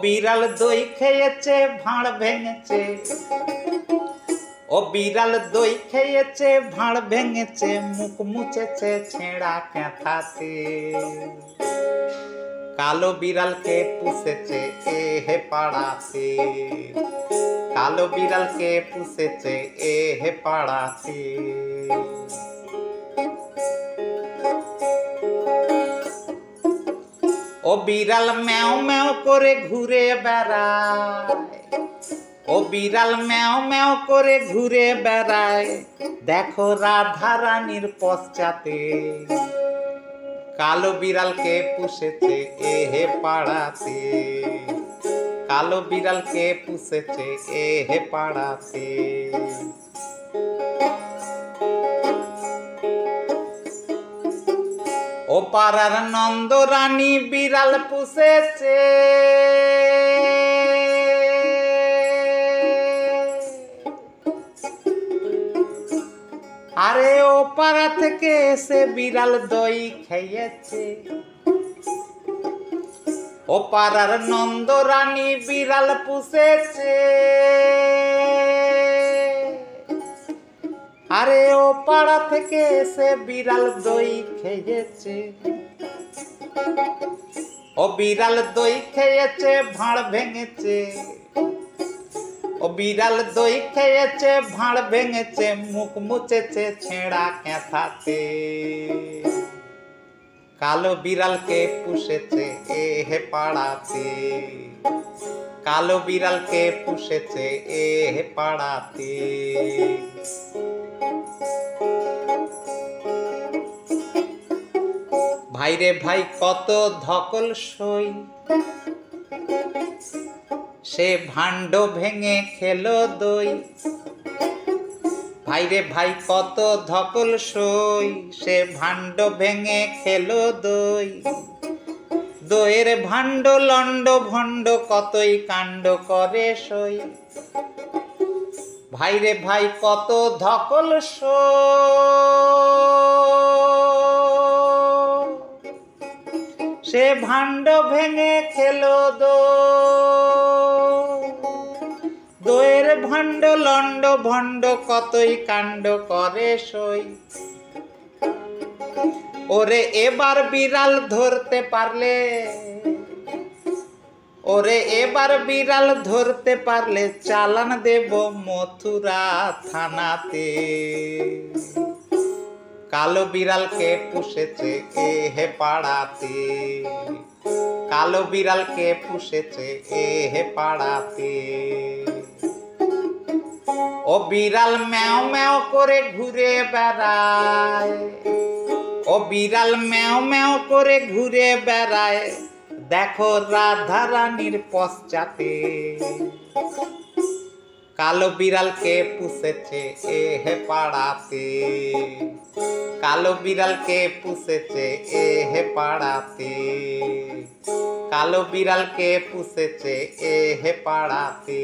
বিড়াল দই খেয়েছে ভাঁড় ভেঙেছে, ও বিড়াল দই খেয়েছে ভাঁড় ভেঙেছে, মুখ মুছেছে ছেঁড়া ক্যাঁথাতে। কালো বিড়ালকে পুষেছে এ হে পাড়াতে, কালো বিড়ালকে পুষেছে এ হে পাড়াতে। ও বিড়াল ম্যাও ম্যাও করে ঘুরে বেড়ায়, ও বিড়াল ম্যাও ম্যাও করে ঘুরে বেড়ায়, দেখো রাধা রানীর পশ্চাতে। কালো বিড়ালকে পুষেছে এ হে পাড়াতে, কালো বিড়ালকে পুষেছে এ হে পাড়াতে। ও পাড়ার নন্দ রানী বিড়াল পুষেছে, আরে ও পাড়া থেকে এসে বিড়াল দই খেয়েছে। ও পাড়ার নন্দ রানী বিড়াল পুষেছে, আরে ও পাড়া থেকে এসে বিড়াল দই খেয়েছে। ও বিড়াল দই খেয়েছে ভাঁড় ভেঙেছে, ও বিড়াল দই খেয়েছে ভাঁড় ভেঙেছে, মুখ মুছেছে ছেঁড়া ক্যাঁথাতে। কালো বিড়ালকে পুষেছে এ হে পাড়াতে, কালো বিড়ালকে পুষেছে এ হে পাড়াতে। ভাইরে ভাই কত ধকল সই, সে ভাণ্ড ভেঙে খেলো দই। ভাইরে ভাই কত ধকল সই, সে ভাণ্ড ভেঙে খেলো দই। দইয়ের ভাণ্ড লণ্ড ভণ্ড কতই কাণ্ড করে সই। ভাইরে ভাই কত ধকল সই, সে ভাণ্ড ভেঙে খেলো দই। দইয়ের ভাণ্ড লণ্ড ভণ্ড কতই কাণ্ড করে সই। ওরে এবার বিড়াল ধরতে পারলে, ওরে এবার বিড়াল ধরতে পারলে, চালান দেব মথুরা থানাতে। কালো বিড়ালকে পুষেছে এ হে পাড়াতে, কালো বিড়ালকে পুষেছে এ হে পাড়াতে। ও বিড়াল ম্যাও ম্যাও করে ঘুরে বেড়ায়, ও বিড়াল ম্যাও ম্যাও করে ঘুরে বেড়ায়, দেখো রাধা রানীর পশ্চাতে। কালো বিড়ালকে পুষেছে এ হে পাড়াতে, কালো বিড়ালকে পুষেছে এ হে পাড়াতে, কালো বিড়ালকে পুষেছে এ হে পাড়াতে।